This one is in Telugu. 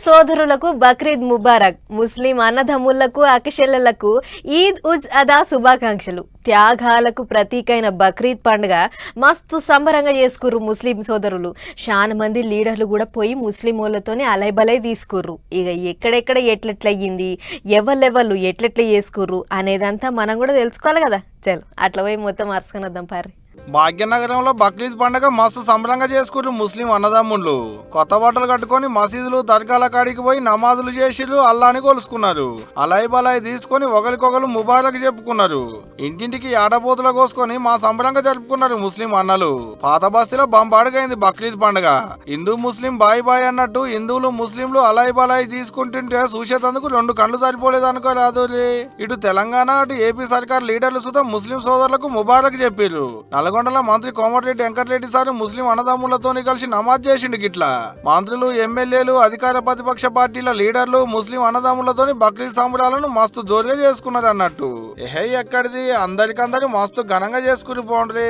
సోదరులకు బక్రీద్ ముబారక్. ముస్లిం అన్నదమ్ములకు అక్కచెల్లెళ్లకు ఈద్ ఉజ్ అదా శుభాకాంక్షలు. త్యాగాలకు ప్రతీకైన బక్రీద్ పండుగ మస్తు సంబరంగా చేసుకుర్రు ముస్లిం సోదరులు. చాలా మంది లీడర్లు కూడా పోయి ముస్లిం వాళ్ళతోనే అలైబలై తీసుకుర్రు. ఇక ఎక్కడెక్కడ ఎట్లెట్లయ్యింది, ఎవరు ఎట్లెట్లా చేసుకుర్రు అనేదంతా మనం కూడా తెలుసుకోవాలి కదా. చలో అట్లా పోయి మొత్తం అరుసుకొని వద్దాం పారి. భాగ్యనగరంలో బక్రీద్ పండుగ మస్తు సంబరంగా చేసుకుర్రు ముస్లిం అన్నదమ్ముళ్ళు. కొత్త బట్టలు కట్టుకొని మసీదులు దర్గాల కాడికి పోయి నమాజులు చేసిర్రు, అల్లాని కొలుసుకున్నారు. అలాయి బలాయి తీసుకొని ఒకరికొకరు ముబారక్ చెప్పుకున్నారు. ఇంటింటికి ఆడబోతుల కోసుకొని మా సంబరంగా జరుపుకున్నారు ముస్లిం అన్నలు. పాత బస్తీలో బంబాడుగైంది బక్రీద్ పండుగ. హిందూ ముస్లిం బాయ్ బాయ్ అన్నట్టు హిందువులు ముస్లింలు అలాయి బలాయి తీసుకుంటుంటే చూసేందుకు రెండు కళ్ళు సరిపోలేదు అనుకోరాదు. ఇటు తెలంగాణ అటు ఏపీ సర్కార్ లీడర్లు సుతం ముస్లిం సోదరులకు ముబారక్ చెప్పారు. నల్గొండలో మంత్రి కోమటిరెడ్డి వెంకటరెడ్డి సార్ ముస్లిం అన్నదమ్ములతో కలిసి నమాజ్ చేసిండు. గిట్లా మంత్రులు, ఎమ్మెల్యేలు, అధికార ప్రతిపక్ష పార్టీల లీడర్లు ముస్లిం అన్నదమ్ములతో బక్రీద్ సంబరాలను మస్తు జోరుగా చేసుకున్నారు అన్నట్టు. ఎక్కడిది అందరికందరూ మస్తు ఘనంగా చేసుకుని పోండ్రి.